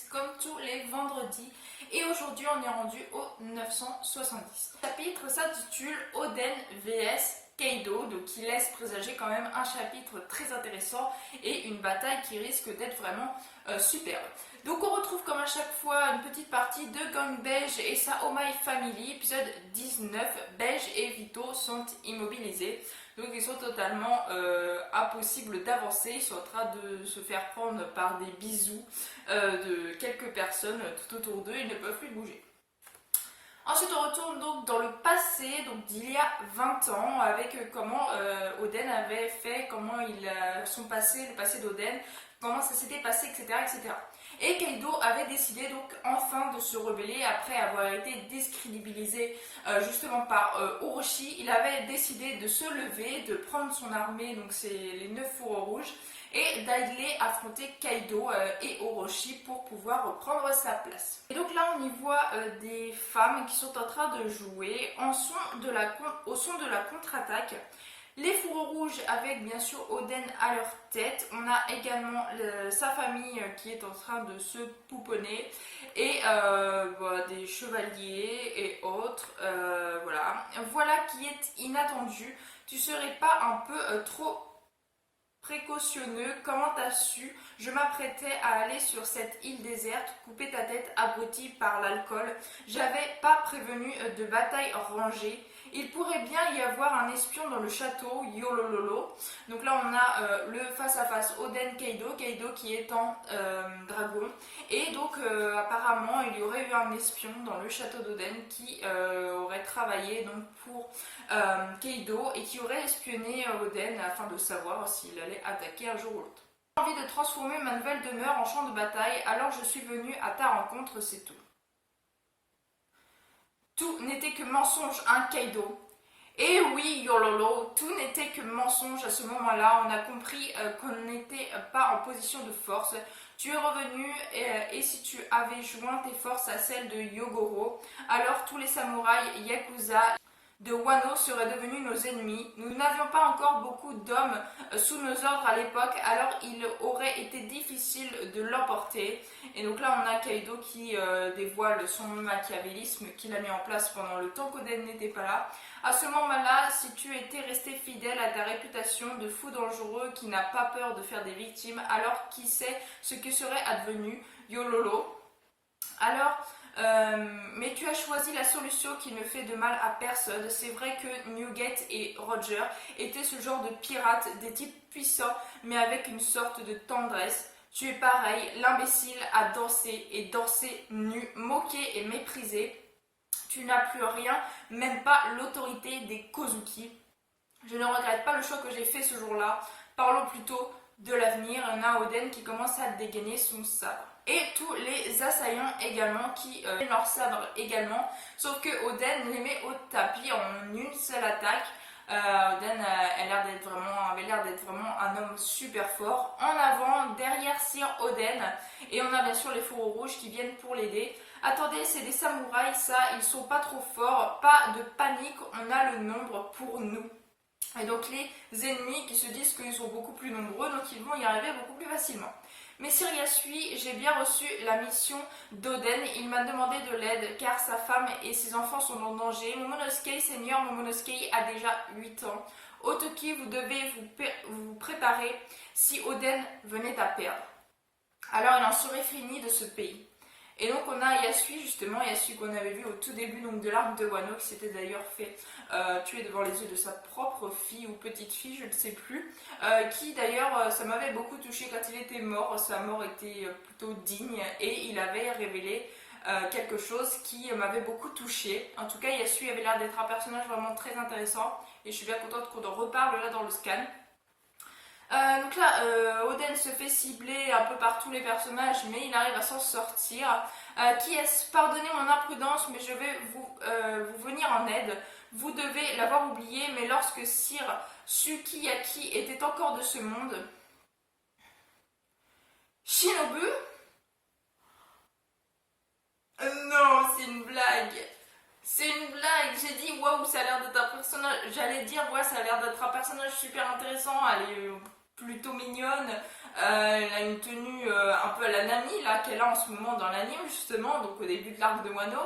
970 comme tous les vendredis et aujourd'hui on est rendu au 970. Le chapitre s'intitule Oden vs Kaido, donc qui laisse présager quand même un chapitre très intéressant et une bataille qui risque d'être vraiment superbe. Donc on retrouve comme à chaque fois une petite partie de Gang Beige et sa Omae Family, épisode 19. Beige et Vito sont immobilisés, donc ils sont totalement impossibles d'avancer, ils sont en train de se faire prendre par des bisous de quelques personnes tout autour d'eux, ils ne peuvent plus bouger. Ensuite, on retourne donc dans le passé, donc d'il y a 20 ans, avec comment Oden avait fait, comment son passé, le passé d'Oden, comment ça s'était passé, etc., etc. Et Kaido avait décidé donc enfin de se rebeller après avoir été décrédibilisé justement par Orochi. Il avait décidé de se lever, de prendre son armée, donc c'est les 9 fourreaux rouges, et d'aller affronter Kaido et Orochi pour pouvoir reprendre sa place. Et donc là on y voit des femmes qui sont en train de jouer au son de la contre-attaque. Les fourreaux rouges avec bien sûr Oden à leur tête. On a également sa famille qui est en train de se pouponner et des chevaliers et autres. Voilà qui est inattendu. Tu serais pas un peu trop précautionneux? Comment t'as su? Je m'apprêtais à aller sur cette île déserte, couper ta tête abrutie par l'alcool. J'avais pas prévenu de bataille rangée. Il pourrait bien y avoir un espion dans le château, Yolololo. Donc là on a le face-à-face Oden-Kaido, Kaido qui est en dragon. Et donc apparemment il y aurait eu un espion dans le château d'Oden qui aurait travaillé donc pour Kaido et qui aurait espionné Oden afin de savoir s'il allait attaquer un jour ou l'autre. J'ai envie de transformer ma nouvelle demeure en champ de bataille, alors je suis venue à ta rencontre, c'est tout. Tout n'était que mensonge, hein, Kaido. Et oui, Yololo, tout n'était que mensonge à ce moment-là. On a compris qu'on n'était pas en position de force. Tu es revenu et si tu avais joint tes forces à celles de Yogoro, alors tous les samouraïs Yakuza de Wano seraient devenus nos ennemis. Nous n'avions pas encore beaucoup d'hommes sous nos ordres à l'époque, alors il aurait été difficile de l'emporter. Et donc là on a Kaido qui dévoile son machiavélisme qu'il a mis en place pendant le temps qu'Oden n'était pas là. À ce moment-là, si tu étais resté fidèle à ta réputation de fou dangereux qui n'a pas peur de faire des victimes, alors qui sait ce que serait advenu Yololo? Alors, mais tu as choisi la solution qui ne fait de mal à personne. C'est vrai que Newgate et Roger étaient ce genre de pirates, des types puissants, mais avec une sorte de tendresse. Tu es pareil, l'imbécile a dansé et dansé nu, moqué et méprisé. Tu n'as plus rien, même pas l'autorité des Kozuki. Je ne regrette pas le choix que j'ai fait ce jour-là. Parlons plutôt de l'avenir. On a Oden qui commence à dégainer son sabre. Et tous les assaillants également qui leur sabre également. Sauf que Oden les met au tapis en une seule attaque. Oden avait l'air d'être vraiment un homme super fort. En avant, derrière Sir Oden. Et on a bien sûr les fourreaux rouges qui viennent pour l'aider. Attendez, c'est des samouraïs, ça, ils sont pas trop forts. Pas de panique, on a le nombre pour nous. Et donc les ennemis qui se disent qu'ils sont beaucoup plus nombreux, donc ils vont y arriver beaucoup plus facilement. Mais Sir Yasui, j'ai bien reçu la mission d'Oden. Il m'a demandé de l'aide car sa femme et ses enfants sont en danger. Momonosuke, Seigneur Momonosuke, a déjà 8 ans. Otoki, vous devez vous préparer si Oden venait à perdre. Alors il en serait fini de ce pays. Et donc on a Yasui justement, Yasui qu'on avait vu au tout début donc, de l'arc de Wano, qui s'était d'ailleurs fait tuer devant les yeux de sa propre fille ou petite fille, je ne sais plus, qui d'ailleurs ça m'avait beaucoup touché quand il était mort, sa mort était plutôt digne et il avait révélé quelque chose qui m'avait beaucoup touché. En tout cas Yasui avait l'air d'être un personnage vraiment très intéressant et je suis bien contente qu'on en reparle là dans le scan. Donc là, Oden se fait cibler un peu par tous les personnages, mais il arrive à s'en sortir. Qui est-ce? Pardonnez mon imprudence, mais je vais vous venir en aide. Vous devez l'avoir oublié, mais lorsque Sir Sukiyaki était encore de ce monde... Shinobu? Non, c'est une blague. C'est une blague, j'ai dit waouh, ça a l'air d'être un personnage. J'allais dire ouais, ça a l'air d'être un personnage super intéressant. Allez, plutôt mignonne. Elle a une tenue un peu à la Nami, là, qu'elle a en ce moment dans l'anime, justement, donc au début de l'arc de Wano,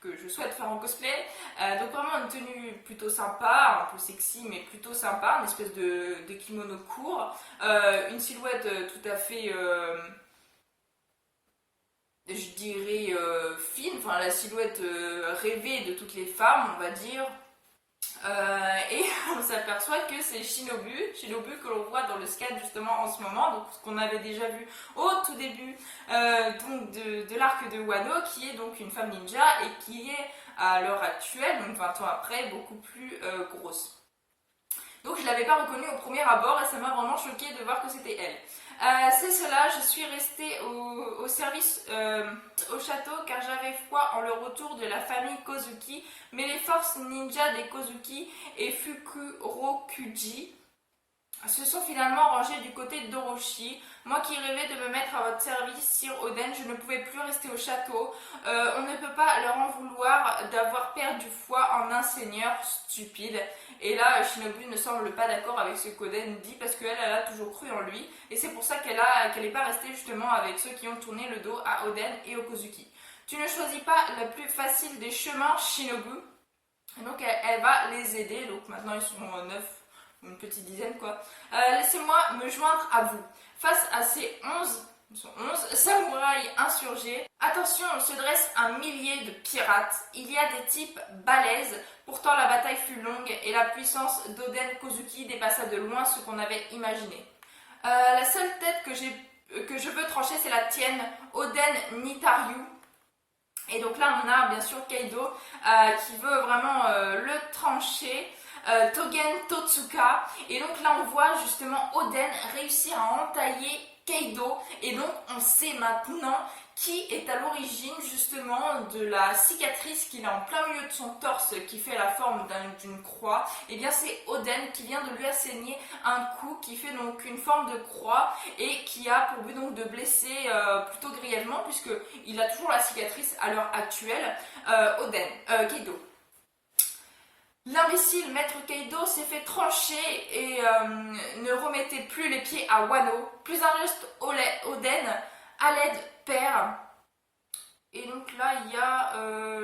que je souhaite faire en cosplay. Donc vraiment une tenue plutôt sympa, un peu sexy, mais plutôt sympa, une espèce de kimono court. Une silhouette tout à fait... je dirais fine, enfin la silhouette rêvée de toutes les femmes, on va dire. Et on s'aperçoit que c'est Shinobu que l'on voit dans le scan justement en ce moment, donc ce qu'on avait déjà vu au tout début donc de l'arc de Wano, qui est donc une femme ninja et qui est à l'heure actuelle, donc 20 ans après, beaucoup plus grosse. Donc je ne l'avais pas reconnue au premier abord et ça m'a vraiment choquée de voir que c'était elle. C'est cela, je suis restée au service au château car j'avais foi en le retour de la famille Kozuki, mais les forces ninja des Kozuki et Fukurokuji se sont finalement rangées du côté d'Orochi. Moi qui rêvais de me mettre à votre service, Sir Oden, je ne pouvais plus rester au château. On ne peut pas leur en vouloir d'avoir perdu foi en un seigneur stupide. Et là, Shinobu ne semble pas d'accord avec ce qu'Oden dit parce qu'elle a toujours cru en lui. Et c'est pour ça qu'elle n'est pas restée justement avec ceux qui ont tourné le dos à Oden et au Kozuki. Tu ne choisis pas le plus facile des chemins, Shinobu. Et donc elle va les aider. Donc maintenant ils sont 9, une petite dizaine quoi. Laissez-moi me joindre à vous. Face à ces 11 samouraïs insurgés, attention, il se dresse un millier de pirates. Il y a des types balèzes. Pourtant la bataille fut longue et la puissance d'Oden Kozuki dépassa de loin ce qu'on avait imaginé. La seule tête que je veux trancher, c'est la tienne, Oden Nitaryu. Et donc là on a bien sûr Kaido qui veut vraiment le trancher. Togen Totsuka, et donc là on voit justement Oden réussir à entailler Kaido, et donc on sait maintenant qui est à l'origine justement de la cicatrice qu'il a en plein milieu de son torse qui fait la forme d'une croix. Et bien c'est Oden qui vient de lui asséner un coup qui fait donc une forme de croix et qui a pour but donc de blesser plutôt grièvement, puisque il a toujours la cicatrice à l'heure actuelle. Kaido. L'imbécile maître Kaido s'est fait trancher et ne remettait plus les pieds à Wano. Plus injuste, Oden, à l'aide père. Et donc là il y a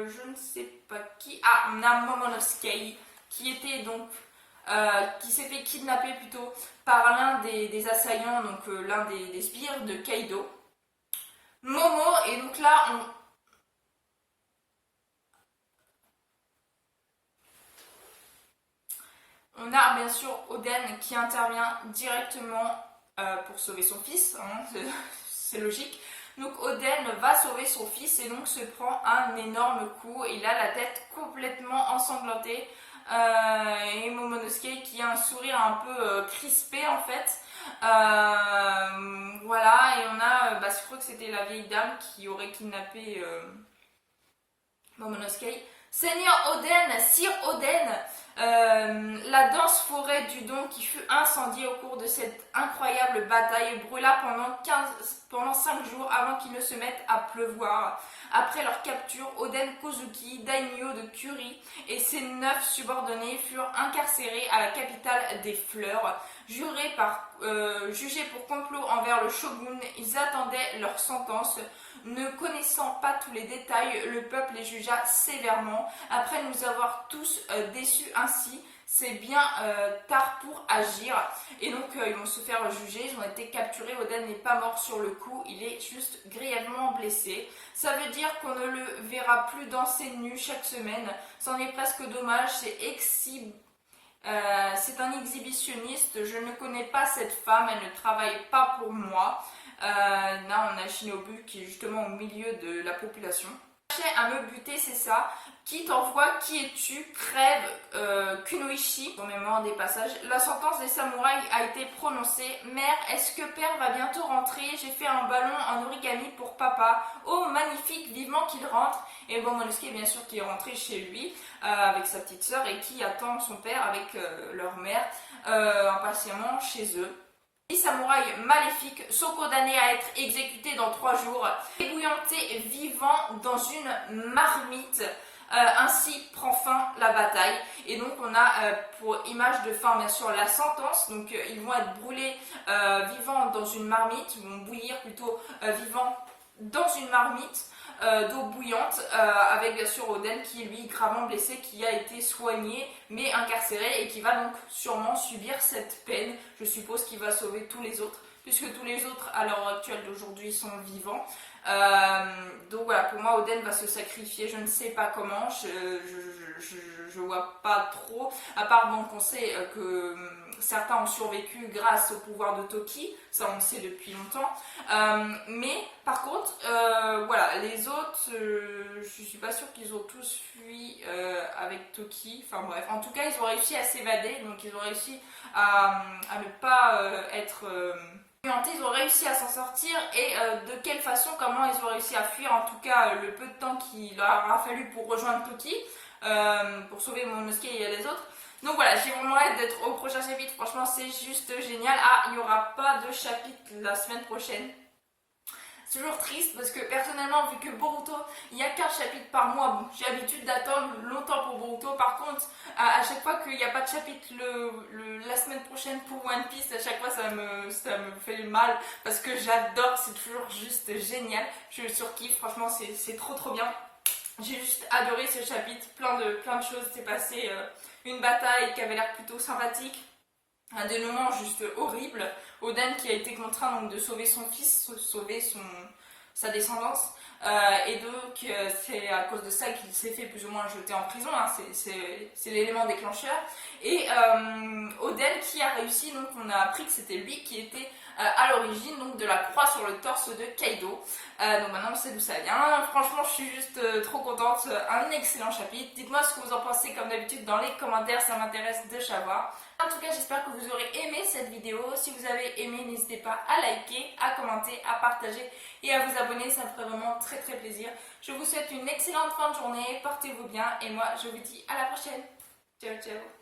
je ne sais pas qui. Ah, Momonosuke qui était donc qui s'est fait kidnapper plutôt par l'un des assaillants, donc l'un des sbires de Kaido. Momo, et donc là on a bien sûr Oden qui intervient directement pour sauver son fils, hein, c'est logique. Donc Oden va sauver son fils et donc se prend un énorme coup. Il a la tête complètement ensanglantée. Et Momonosuke qui a un sourire un peu crispé en fait. Voilà, et on a, je crois que c'était la vieille dame qui aurait kidnappé Momonosuke. Seigneur Oden, Sir Oden, la dense forêt du Don qui fut incendiée au cours de cette incroyable bataille brûla pendant 5 jours avant qu'il ne se mette à pleuvoir. Après leur capture, Oden Kozuki, daimyo de Kuri, et ses 9 subordonnés furent incarcérés à la capitale des fleurs. Jugés pour complot envers le shogun, ils attendaient leur sentence. Ne connaissant pas tous les détails, le peuple les jugea sévèrement. Après nous avoir tous déçus ainsi, c'est bien tard pour agir. Et donc ils vont se faire juger, ils ont été capturés. Oden n'est pas mort sur le coup, il est juste grièvement blessé. Ça veut dire qu'on ne le verra plus danser nu chaque semaine. C'en est presque dommage, c'est un exhibitionniste, je ne connais pas cette femme, elle ne travaille pas pour moi. Là on a Shinobu qui est justement au milieu de la population. À me buter, c'est ça. Qui t'envoie, qui es-tu? Crève Kunoichi, en mémoire des passages. La sentence des samouraïs a été prononcée. Mère, est-ce que père va bientôt rentrer? J'ai fait un ballon en origami pour papa. Oh, magnifique, vivement qu'il rentre. Et bon, Momonosuke, bien sûr, qui est rentré chez lui avec sa petite sœur et qui attend son père avec leur mère impatiemment chez eux. Les samouraïs maléfiques sont condamnés à être exécutés dans 3 jours, ébouillantés vivants dans une marmite. ainsi prend fin la bataille. Et donc on a pour image de fin bien sûr la sentence. Donc ils vont être brûlés vivants dans une marmite, ils vont bouillir plutôt vivants dans une marmite d'eau bouillante, avec bien sûr Oden qui est lui gravement blessé, qui a été soigné mais incarcéré et qui va donc sûrement subir cette peine. Je suppose qu'il va sauver tous les autres, puisque tous les autres à l'heure actuelle d'aujourd'hui sont vivants. Donc voilà, pour moi Oden va se sacrifier, je ne sais pas comment, je vois pas trop, à part bon, qu'on sait que certains ont survécu grâce au pouvoir de Toki, ça on le sait depuis longtemps, mais par contre voilà, les autres je suis pas sûre qu'ils ont tous fui avec Toki, enfin bref, en tout cas ils ont réussi à s'évader, donc ils ont réussi à ne pas être ils ont réussi à s'en sortir et de quelle façon, comment ils ont réussi à fuir, en tout cas le peu de temps qu'il leur a fallu pour rejoindre Toki, pour sauver Momonosuke et les autres. Donc voilà, j'ai vraiment hâte d'être au prochain chapitre, franchement c'est juste génial. Ah, il n'y aura pas de chapitre la semaine prochaine. C'est toujours triste parce que personnellement, vu que Boruto, il n'y a qu'un chapitre par mois, bon, j'ai l'habitude d'attendre longtemps pour Boruto. Par contre, à chaque fois qu'il n'y a pas de chapitre la semaine prochaine pour One Piece, à chaque fois ça me fait mal parce que j'adore, c'est toujours juste génial. Je surkiffe, franchement c'est trop bien. J'ai juste adoré ce chapitre, plein de choses s'est passé, une bataille qui avait l'air plutôt sympathique. Un dénouement juste horrible. Oden qui a été contraint donc de sauver son fils, sauver sa descendance. Et donc c'est à cause de ça qu'il s'est fait plus ou moins jeter en prison, hein. C'est l'élément déclencheur. Et Oden qui a réussi, donc on a appris que c'était lui qui était à l'origine donc de la croix sur le torse de Kaido. Donc maintenant on sait d'où ça vient. Franchement je suis juste trop contente, un excellent chapitre. Dites-moi ce que vous en pensez comme d'habitude dans les commentaires, ça m'intéresse de savoir. En tout cas j'espère que vous aurez aimé cette vidéo. Si vous avez aimé, n'hésitez pas à liker, à commenter, à partager et à vous abonner, ça me ferait vraiment très plaisir. Je vous souhaite une excellente fin de journée, portez-vous bien et moi je vous dis à la prochaine. Ciao ciao.